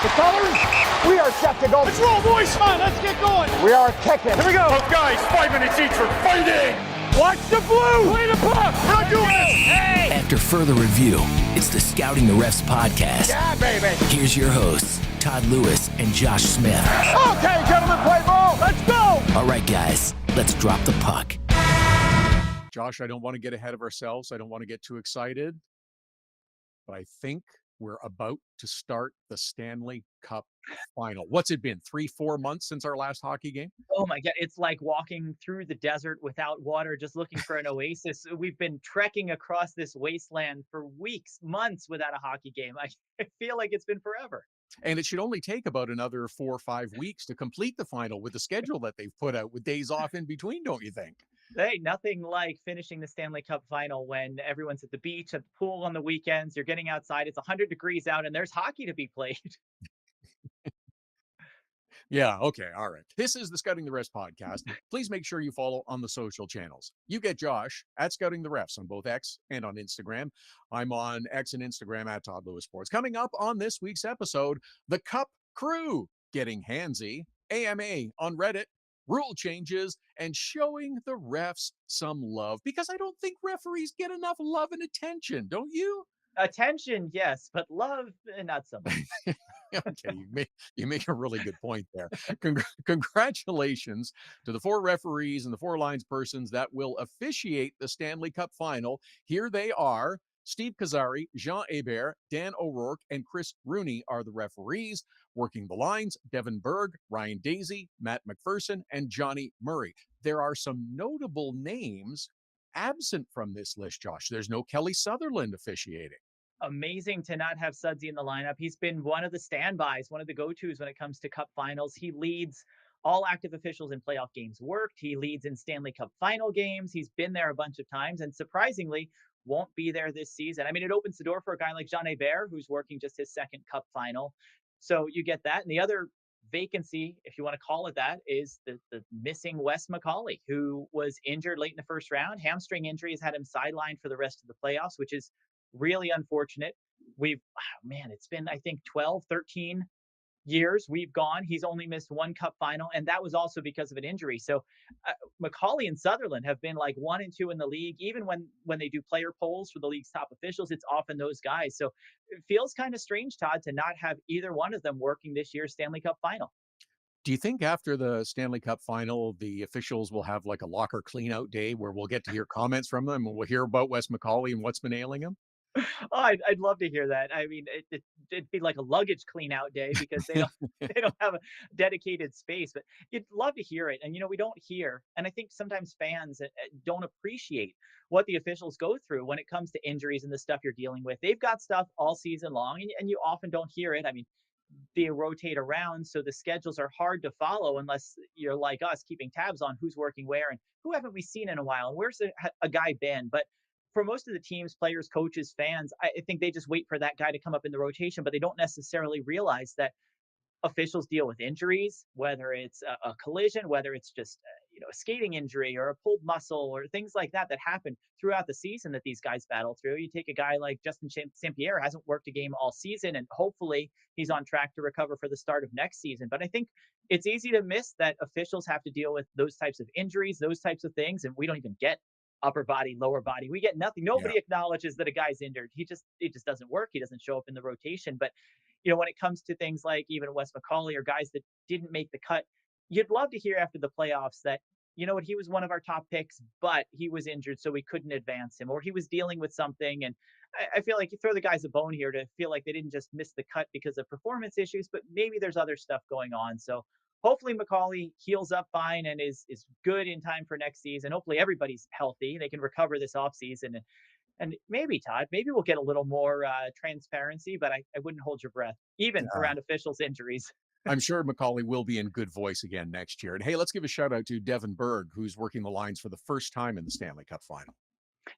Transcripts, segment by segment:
The colors, we are set to go. Let's roll, boys. Come on, let's get going. We are kicking. Here we go. Both guys, 5 minutes each for fighting. Watch the blue. Play the puck. We're not doing this. Hey. After further review, it's the Scouting the Refs podcast. Yeah, baby. Here's your hosts, Todd Lewis and Josh Smith. Okay, gentlemen, play ball. Let's go. All right, guys, let's drop the puck. Josh, I don't want to get ahead of ourselves. I don't want to get too excited, but I think we're about to start the Stanley Cup Final. What's it been, 3-4 months since our last hockey game? Oh my God, it's like walking through the desert without water, just looking for an oasis. We've been trekking across this wasteland for weeks, months without a hockey game. I feel like it's been forever. And it should only take about another 4 or 5 weeks to complete the final with the schedule that they've put out with days off in between, don't you think? Hey, nothing like finishing the Stanley Cup Final when everyone's at the beach, at the pool on the weekends. You're getting outside. It's 100 degrees out and there's hockey to be played. Yeah, okay, all right. This is the Scouting the Refs podcast. Please make sure you follow on the social channels. You get Josh at Scouting the Refs on both X and on Instagram. I'm on X and Instagram at Todd Lewis Sports. Coming up on this week's episode, the Cup Crew getting handsy, AMA on Reddit, rule changes, and showing the refs some love, because I don't think referees get enough love and attention, don't you? Attention, yes, but love, not so much. Okay, you make a really good point there. Congratulations to the 4 referees and the 4 lines persons that will officiate the Stanley Cup Final. Here they are. Steve Kazari, Jean Hebert, Dan O'Rourke, and Chris Rooney are the referees. Working the lines, Devin Berg, Ryan Daisy, Matt McPherson, and Johnny Murray. There are some notable names absent from this list, Josh. There's no Kelly Sutherland officiating. Amazing to not have Sudsy in the lineup. He's been one of the standbys, one of the go-tos when it comes to Cup Finals. He leads all active officials in playoff games worked. He leads in Stanley Cup Final games. He's been there a bunch of times and surprisingly won't be there this season. I mean, it opens the door for a guy like Jean Hebert, who's working just his second Cup Final. So you get that. And the other vacancy, if you want to call it that, is the missing Wes McCauley, who was injured late in the first round. Hamstring injury has had him sidelined for the rest of the playoffs, which is really unfortunate. It's been, I think, 12, 13 years we've gone. He's only missed 1 Cup Final, and that was also because of an injury. So McCauley and Sutherland have been like 1 and 2 in the league. Even when they do player polls for the league's top officials, it's often those guys. So it feels kind of strange, Todd, to not have either one of them working this year's Stanley Cup Final. Do you think after the Stanley Cup Final, the officials will have like a locker clean-out day where we'll get to hear comments from them and we'll hear about Wes McCauley and what's been ailing him? Oh, I'd love to hear that. I mean, it'd be like a luggage clean out day because they don't have a dedicated space, but you'd love to hear it. And, we don't hear, and I think sometimes fans don't appreciate what the officials go through when it comes to injuries and the stuff you're dealing with. They've got stuff all season long and you often don't hear it. I mean, they rotate around, so the schedules are hard to follow unless you're like us keeping tabs on who's working where and who haven't we seen in a while and where's a guy been. But for most of the teams, players, coaches, fans, I think they just wait for that guy to come up in the rotation, but they don't necessarily realize that officials deal with injuries, whether it's a collision, whether it's just a skating injury or a pulled muscle or things like that happen throughout the season that these guys battle through. You take a guy like Justin St. Pierre, hasn't worked a game all season, and hopefully he's on track to recover for the start of next season. But I think it's easy to miss that officials have to deal with those types of injuries, those types of things, and we don't even get upper body, lower body. We get nothing. Nobody acknowledges that a guy's injured. It just doesn't work. He doesn't show up in the rotation. But when it comes to things like even Wes McCauley or guys that didn't make the cut, you'd love to hear after the playoffs that, he was one of our top picks, but he was injured, so we couldn't advance him, or he was dealing with something. And I feel like you throw the guys a bone here to feel like they didn't just miss the cut because of performance issues, but maybe there's other stuff going on. So hopefully McCauley heals up fine and is good in time for next season. Hopefully everybody's healthy. They can recover this offseason. And maybe, Todd, we'll get a little more transparency, but I wouldn't hold your breath, even around officials' injuries. I'm sure McCauley will be in good voice again next year. And hey, let's give a shout out to Devin Berg, who's working the lines for the first time in the Stanley Cup Final.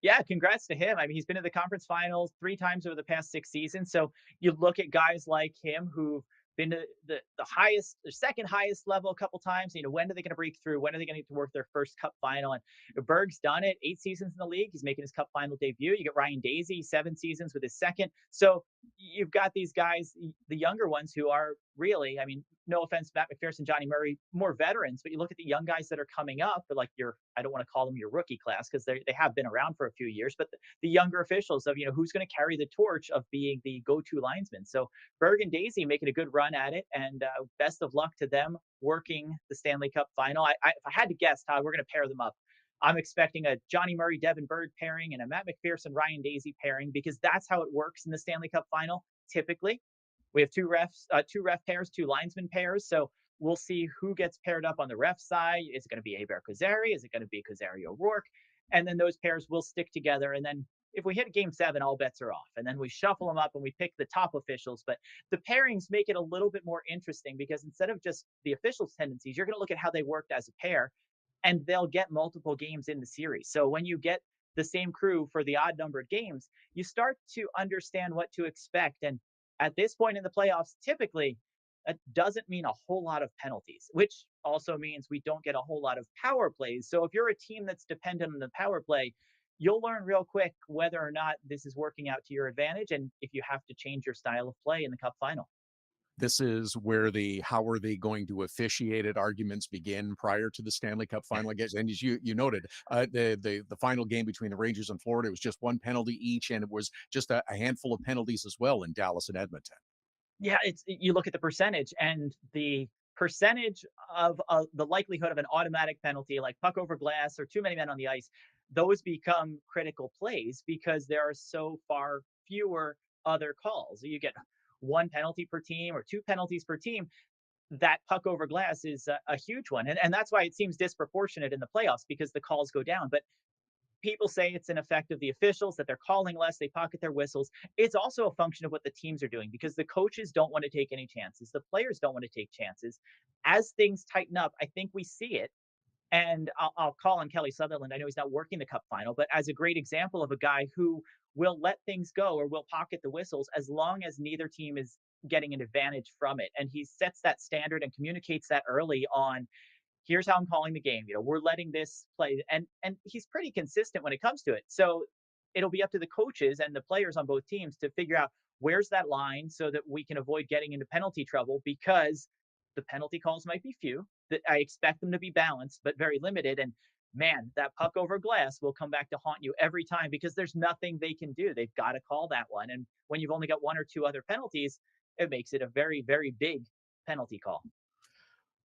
Yeah, congrats to him. I mean, he's been to the conference finals 3 times over the past 6 seasons. So you look at guys like him who've been to the highest, the second highest level a couple times. When are they going to break through? When are they going to get to work their first Cup Final? And Berg's done it 8 seasons in the league. He's making his Cup Final debut. You get Ryan Daisy, 7 seasons with his second. So you've got these guys, the younger ones who are really, I mean, no offense, Matt McPherson, Johnny Murray, more veterans, but you look at the young guys that are coming up, but like I don't want to call them your rookie class because they have been around for a few years, but the younger officials of, who's going to carry the torch of being the go-to linesman. So Berg and Daisy making a good run at it, and best of luck to them working the Stanley Cup final. If I had to guess, Todd, we're going to pair them up. I'm expecting a Johnny Murray, Devin Berg pairing and a Matt McPherson, Ryan Daisy pairing because that's how it works in the Stanley Cup final. Typically, we have two ref pairs, two linesman pairs. So we'll see who gets paired up on the ref side. Is it going to be Hebert Kozari? Is it going to be Kozari O'Rourke? And then those pairs will stick together. And then if we hit game 7, all bets are off. And then we shuffle them up and we pick the top officials. But the pairings make it a little bit more interesting because instead of just the officials' tendencies, you're going to look at how they worked as a pair. And they'll get multiple games in the series. So when you get the same crew for the odd numbered games, you start to understand what to expect. And at this point in the playoffs, typically, that doesn't mean a whole lot of penalties, which also means we don't get a whole lot of power plays. So if you're a team that's dependent on the power play, you'll learn real quick whether or not this is working out to your advantage and if you have to change your style of play in the Cup final. This is where the how are they going to officiate it arguments begin prior to the Stanley Cup final, I guess. And as you noted, the final game between the Rangers and Florida was just one penalty each, and it was just a handful of penalties as well in Dallas and Edmonton. Yeah, you look at the percentage and the percentage of the likelihood of an automatic penalty like puck over glass or too many men on the ice, those become critical plays because there are so far fewer other calls. You get one penalty per team or two penalties per team. That puck over glass is a huge one. And that's why it seems disproportionate in the playoffs because the calls go down. But people say it's an effect of the officials that they're calling less, they pocket their whistles. It's also a function of what the teams are doing because the coaches don't want to take any chances. The players don't want to take chances. As things tighten up, I think we see it. And I'll call on Kelly Sutherland. I know he's not working the Cup final, but as a great example of a guy who will let things go or will pocket the whistles as long as neither team is getting an advantage from it. And he sets that standard and communicates that early on. Here's how I'm calling the game. We're letting this play, and he's pretty consistent when it comes to it. So it'll be up to the coaches and the players on both teams to figure out where's that line so that we can avoid getting into penalty trouble because the penalty calls might be few. That I expect them to be balanced, but very limited. And man, that puck over glass will come back to haunt you every time because there's nothing they can do. They've got to call that one. And when you've only got one or two other penalties, it makes it a very, very big penalty call.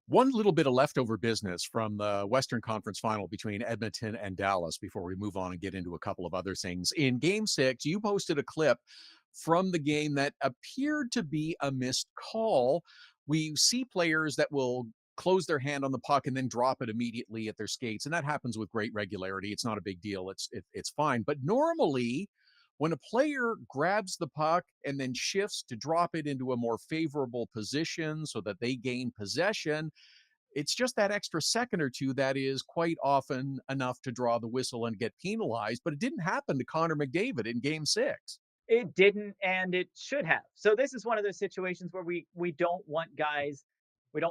One little bit of leftover business from the Western Conference final between Edmonton and Dallas before we move on and get into a couple of other things. In game 6, you posted a clip from the game that appeared to be a missed call. We see players that will close their hand on the puck and then drop it immediately at their skates. And that happens with great regularity. It's not a big deal. It's fine. But normally when a player grabs the puck and then shifts to drop it into a more favorable position so that they gain possession, it's just that extra second or two that is quite often enough to draw the whistle and get penalized. But it didn't happen to Connor McDavid in game 6. It didn't, and it should have. So this is one of those situations where we don't want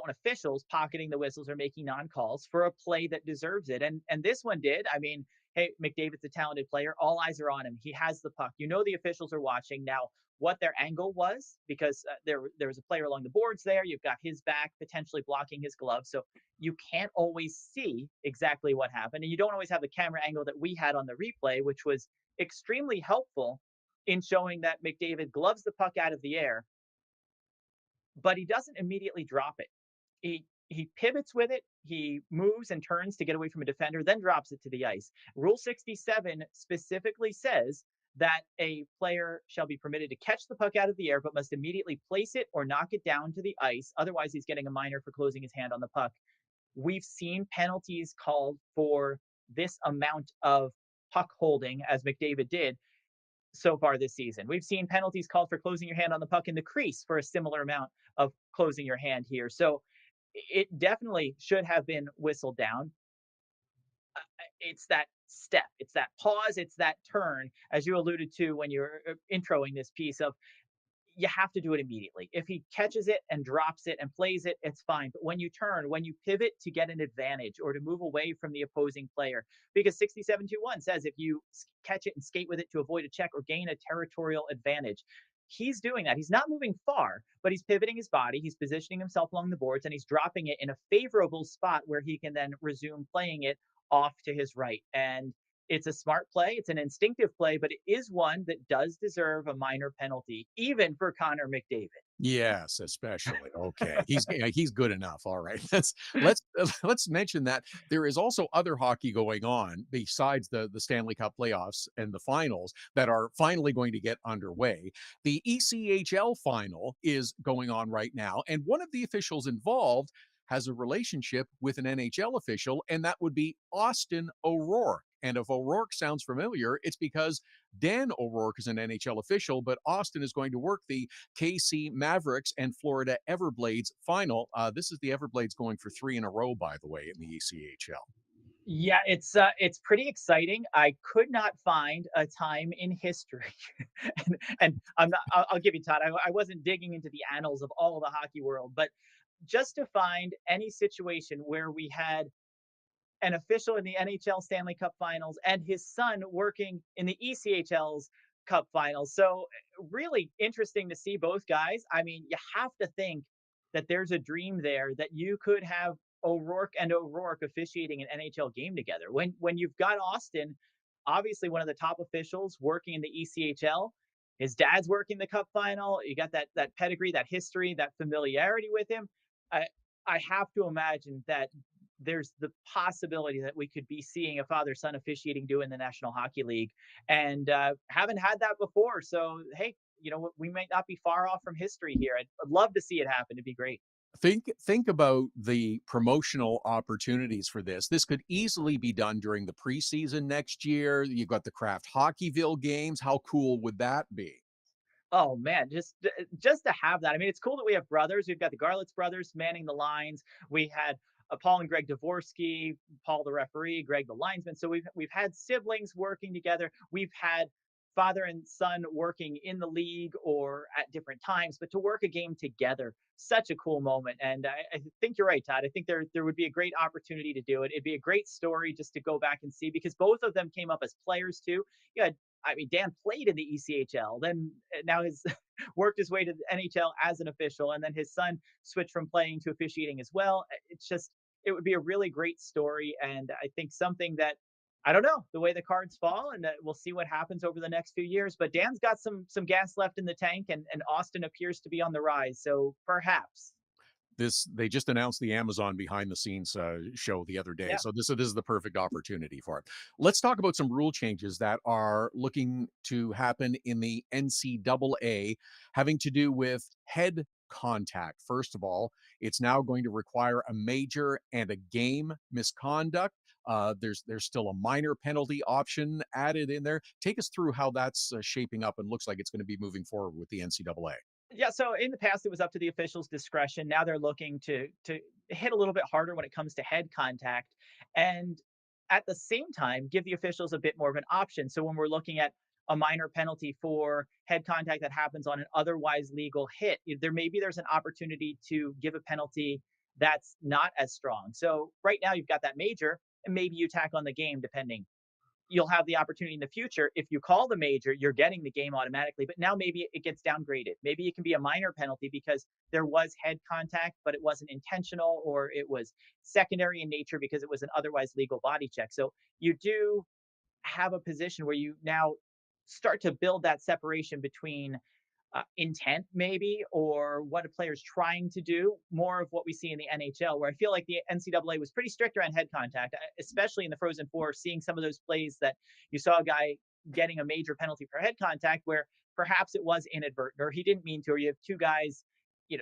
officials pocketing the whistles or making non-calls for a play that deserves it. And this one did. I mean, hey, McDavid's a talented player. All eyes are on him. He has the puck. The officials are watching. Now, what their angle was, because there was a player along the boards there. You've got his back potentially blocking his glove. So you can't always see exactly what happened. And you don't always have the camera angle that we had on the replay, which was extremely helpful in showing that McDavid gloves the puck out of the air, but he doesn't immediately drop it. He pivots with it, he moves and turns to get away from a defender, then drops it to the ice. Rule 67 specifically says that a player shall be permitted to catch the puck out of the air, but must immediately place it or knock it down to the ice. Otherwise, he's getting a minor for closing his hand on the puck. We've seen penalties called for this amount of puck holding, as McDavid did, so far this season. We've seen penalties called for closing your hand on the puck in the crease for a similar amount of closing your hand here. So it definitely should have been whistled down. It's that step, it's that pause, it's that turn, as you alluded to when you're introing this piece of you have to do it immediately. If he catches it and drops it and plays it, it's fine. But when you turn, when you pivot to get an advantage or to move away from the opposing player, because 67-2-1 says if you catch it and skate with it to avoid a check or gain a territorial advantage, he's doing that. He's not moving far, but he's pivoting his body. He's positioning himself along the boards and he's dropping it in a favorable spot where he can then resume playing it off to his right. And it's a smart play. It's an instinctive play, but it is one that does deserve a minor penalty, even for Connor McDavid. Yes, especially. Okay. He's good enough. All right. Let's mention that there is also other hockey going on besides the Stanley Cup playoffs and the finals that are finally going to get underway. The ECHL final is going on right now, and one of the officials involved has a relationship with an NHL official, and that would be Austin O'Rourke. And if O'Rourke sounds familiar, it's because Dan O'Rourke is an NHL official, but Austin is going to work the KC Mavericks and Florida Everblades final. This is the Everblades going for 3 in a row, by the way, in the ECHL. Yeah, it's pretty exciting. I could not find a time in history, and I'm not. I'll give you, Todd. I wasn't digging into the annals of all of the hockey world, but just to find any situation where we had an official in the NHL Stanley Cup Finals and his son working in the ECHL's Cup Finals. So really interesting to see both guys. I mean, you have to think that there's a dream there that you could have O'Rourke and O'Rourke officiating an NHL game together. When you've got Austin, obviously one of the top officials working in the ECHL, his dad's working the Cup Final. You got that pedigree, that history, that familiarity with him. I I have to imagine that there's the possibility that we could be seeing a father-son officiating do in the National Hockey League, and haven't had that before. So hey, we might not be far off from history here. I'd love to see it happen. It'd be great. Think about the promotional opportunities for this. This could easily be done during the preseason next year. You've got the Kraft Hockeyville games. How cool would that be? Oh man, just to have that. I mean, it's cool that we have brothers. We've got the Garlitz brothers manning the lines. We had Paul and Greg Dvorsky, Paul the referee, Greg the linesman. So we've had siblings working together. We've had father and son working in the league or at different times, but to work a game together, such a cool moment. And I think you're right, Todd. I think there would be a great opportunity to do it. It'd be a great story just to go back and see because both of them came up as players too. Yeah, I mean, Dan played in the ECHL, then now has worked his way to the NHL as an official, and then his son switched from playing to officiating as well. It would be a really great story, and I think something that I don't know the way the cards fall, and we'll see what happens over the next few years. But Dan's got some gas left in the tank, and Austin appears to be on the rise. So perhaps. They just announced the Amazon behind the scenes show the other day. Yeah. So this is the perfect opportunity for it. Let's talk about some rule changes that are looking to happen in the NCAA having to do with head contact. First of all, it's now going to require a major and a game misconduct. There's still a minor penalty option added in there. Take us through how that's shaping up and looks like it's going to be moving forward with the NCAA. Yeah, so in the past it was up to the officials' discretion. Now they're looking to hit a little bit harder when it comes to head contact, and at the same time give the officials a bit more of an option. So when we're looking at a minor penalty for head contact that happens on an otherwise legal hit, there's an opportunity to give a penalty that's not as strong. So right now you've got that major, and maybe you tack on the game depending. You'll have the opportunity in the future. If you call the major, you're getting the game automatically. But now maybe it gets downgraded. Maybe it can be a minor penalty because there was head contact, but it wasn't intentional, or it was secondary in nature because it was an otherwise legal body check. So you do have a position where you now start to build that separation between intent, maybe, or what a player's trying to do, more of what we see in the NHL, where I feel like the NCAA was pretty strict around head contact, especially in the Frozen Four, seeing some of those plays that you saw a guy getting a major penalty for head contact where perhaps it was inadvertent or he didn't mean to, or you have two guys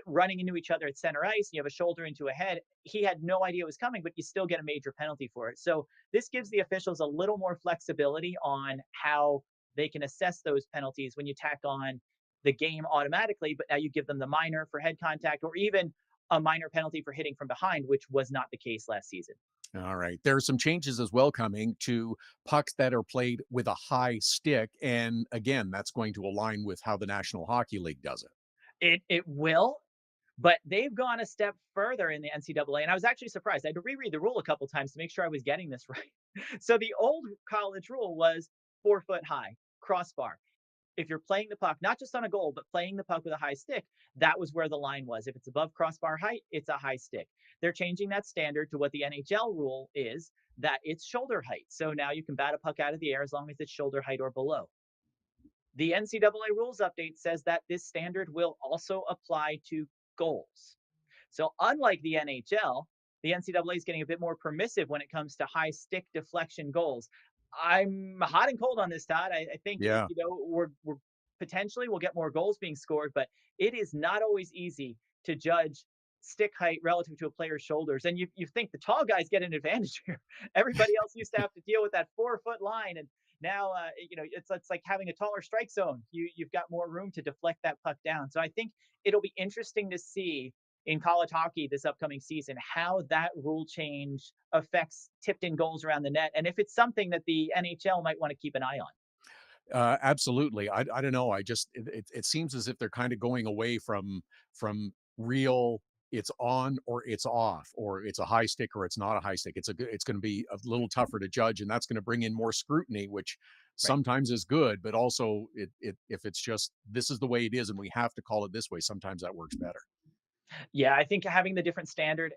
running into each other at center ice, and you have a shoulder into a head. He had no idea it was coming, but you still get a major penalty for it. So this gives the officials a little more flexibility on how they can assess those penalties when you tack on the game automatically, but now you give them the minor for head contact or even a minor penalty for hitting from behind, which was not the case last season. All right. There are some changes as well coming to pucks that are played with a high stick. And again, that's going to align with how the National Hockey League does it. It will, but they've gone a step further in the NCAA. And I was actually surprised. I had to reread the rule a couple times to make sure I was getting this right. So the old college rule was 4 foot high crossbar. if you're playing the puck, not just on a goal, but playing the puck with a high stick, that was where the line was. If it's above crossbar height, it's a high stick. They're changing that standard to what the NHL rule is, that it's shoulder height. So now you can bat a puck out of the air as long as it's shoulder height or below. The NCAA rules update says that this standard will also apply to goals. So unlike the NHL, the NCAA is getting a bit more permissive when it comes to high stick deflection goals. I'm hot and cold on this, Todd. I think Yeah. we're potentially we'll get more goals being scored, but it is not always easy to judge stick height relative to a player's shoulders. And you think the tall guys get an advantage here. Everybody else used to have to deal with that 4-foot line, and now it's like having a taller strike zone. You've got more room to deflect that puck down. So I think it'll be interesting to see in college hockey this upcoming season how that rule change affects tipped in goals around the net, and if it's something that the NHL might want to keep an eye on. Absolutely. I don't know. It seems as if they're kind of going away from real. It's on or it's off, or it's a high stick or it's not a high stick. It's going to be a little tougher to judge, and that's going to bring in more scrutiny, which Right. sometimes is good, but also if it's just this is the way it is and we have to call it this way, sometimes that works better. Yeah, I think having the different standard,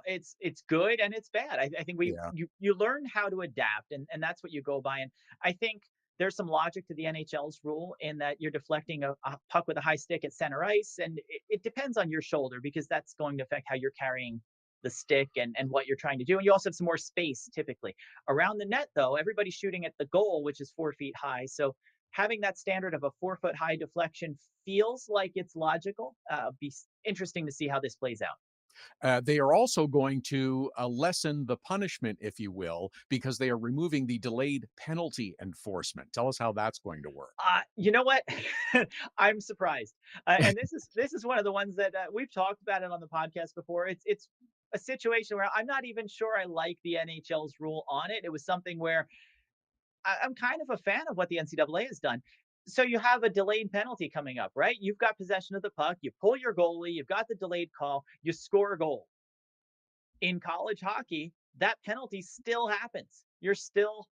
it's good and it's bad. I think Yeah. you learn how to adapt, and that's what you go by. And I think there's some logic to the NHL's rule in that you're deflecting a puck with a high stick at center ice, and it depends on your shoulder because that's going to affect how you're carrying the stick and what you're trying to do. And you also have some more space typically around the net. Though everybody's shooting at the goal, which is 4 feet high, so having that standard of a 4 foot high deflection feels like it's logical. Be interesting to see how this plays out. They are also going to lessen the punishment, if you will, because they are removing the delayed penalty enforcement. Tell us how that's going to work. You know what? I'm surprised, and this is one of the ones that we've talked about it on the podcast before. It's a situation where I'm not even sure I like the NHL's rule on it. It was something where I'm kind of a fan of what the NCAA has done. So you have a delayed penalty coming up, right? You've got possession of the puck, you pull your goalie, you've got the delayed call, you score a goal. In college hockey, that penalty still happens. You're still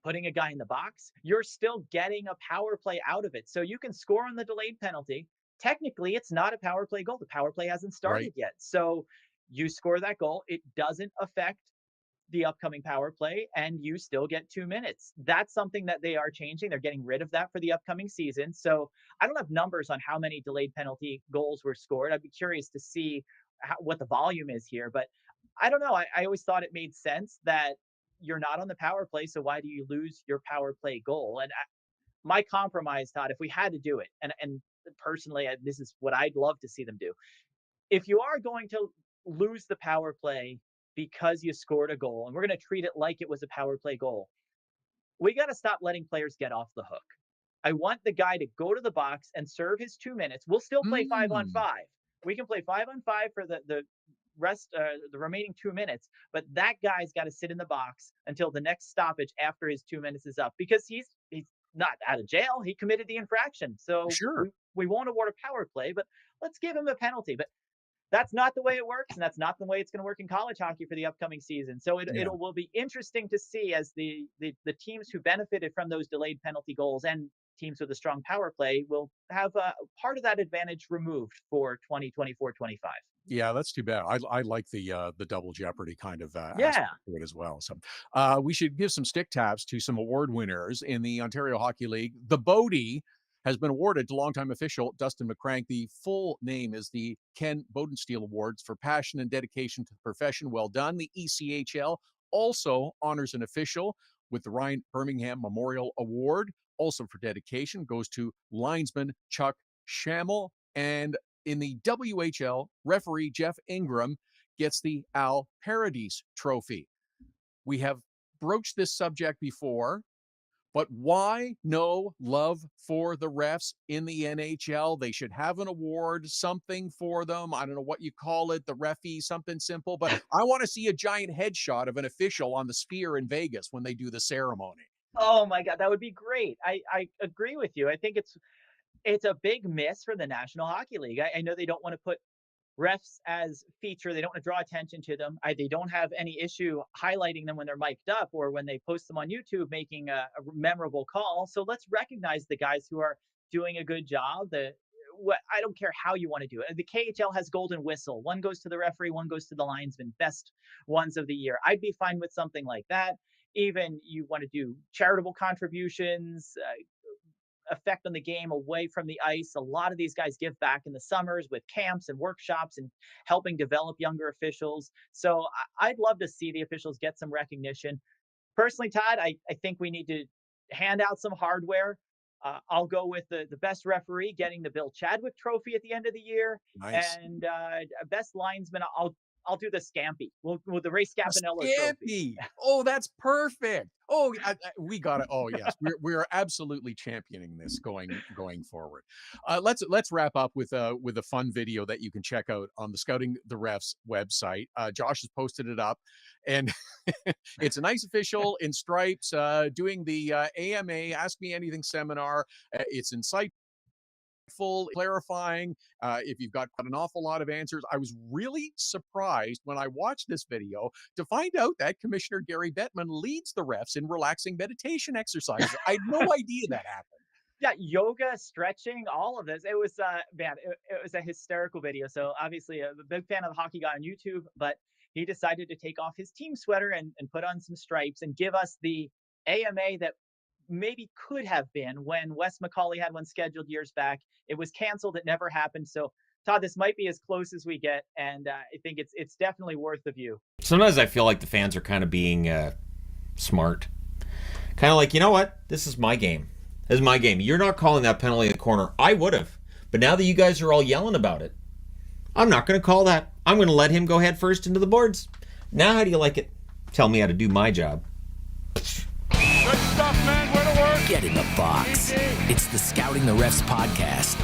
putting a guy in the box. You're still getting a power play out of it. So you can score on the delayed penalty. Technically, it's not a power play goal. The power play hasn't Right. started yet. So you score that goal. It doesn't affect the upcoming power play, and you still get 2 minutes. That's something that they are changing. They're getting rid of that for the upcoming season. So I don't have numbers on how many delayed penalty goals were scored. I'd be curious to see what the volume is here, but I don't know. I always thought it made sense that you're not on the power play, so why do you lose your power play goal? And my compromise, Todd, if we had to do it, and personally, this is what I'd love to see them do. If you are going to lose the power play because you scored a goal, and we're going to treat it like it was a power play goal, we got to stop letting players get off the hook. I want the guy to go to the box and serve his 2 minutes. We'll still play 5-on-5. Mm, We can play 5-on-5 for the rest, the remaining 2 minutes, but that guy's got to sit in the box until the next stoppage after his 2 minutes is up because he's not out of jail. He committed the infraction. So sure. we won't award a power play, but let's give him a penalty. But that's not the way it works, and that's not the way it's going to work in college hockey for the upcoming season. So it Yeah. will be interesting to see as the teams who benefited from those delayed penalty goals and teams with a strong power play will have part of that advantage removed for 2024-25. Yeah, that's too bad. I like the double jeopardy kind of Yeah. aspect to it as well. So we should give some stick taps to some award winners in the Ontario Hockey League. The Bodie has been awarded to longtime official Dustin McCrank. The full name is the Ken Bodensteel Awards for passion and dedication to the profession. Well done. The ECHL also honors an official with the Ryan Birmingham Memorial Award, also for dedication, goes to linesman Chuck Schammel. And in the WHL, referee Jeff Ingram gets the Al Paradis Trophy. We have broached this subject before, but why no love for the refs in the NHL? They should have an award, something for them. I don't know what you call it, the referee, something simple, but I want to see a giant headshot of an official on the Sphere in Vegas when they do the ceremony. Oh my God, that would be great. I agree with you. I think it's a big miss for the National Hockey League. I know they don't want to put refs as feature. They don't want to draw attention to them. They don't have any issue highlighting them when they're mic'd up or when they post them on YouTube, making a memorable call. So let's recognize the guys who are doing a good job. I don't care how you want to do it. The KHL has golden whistle. One goes to the referee, one goes to the linesman. Best ones of the year. I'd be fine with something like that. Even you want to do charitable contributions, effect on the game away from the ice. A lot of these guys give back in the summers with camps and workshops and helping develop younger officials. So I'd love to see the officials get some recognition. Personally, Todd, I think we need to hand out some hardware. I'll go with the best referee getting the Bill Chadwick Trophy at the end of the year. Nice. And best linesman, I'll do the Scampy. We'll the Ray Scapinello Trophy. Oh, that's perfect. Oh, we got it. Oh, yes, we are absolutely championing this going forward. Let's wrap up with a fun video that you can check out on the Scouting the Refs website. Josh has posted it up, and it's a nice official in stripes doing the AMA Ask Me Anything seminar. It's insightful, clarifying. If you've got an awful lot of answers, I was really surprised when I watched this video to find out that Commissioner Gary Bettman leads the refs in relaxing meditation exercises. I had no idea that happened. Yeah, yoga, stretching, all of this. It was man, it was a hysterical video. So obviously a big fan of the hockey guy on YouTube, but he decided to take off his team sweater and put on some stripes and give us the AMA that maybe could have been when Wes McCauley had one scheduled years back. It was canceled. It never happened. So, Todd, this might be as close as we get, and I think it's definitely worth the view. Sometimes I feel like the fans are kind of being smart. Kind of like, you know what? This is my game. This is my game. You're not calling that penalty in the corner. I would have. But now that you guys are all yelling about it, I'm not going to call that. I'm going to let him go head first into the boards. Now how do you like it? Tell me how to do my job. Good stuff, man. Where to work? Get in the box. It's the Scouting the Refs podcast.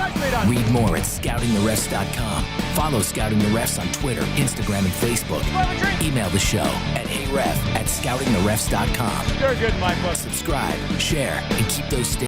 Read more at scoutingtherefs.com. Follow Scouting the Refs on Twitter, Instagram, and Facebook. Email the show at heyref@scoutingtherefs.com. You're good, Michael. Subscribe, share, and keep those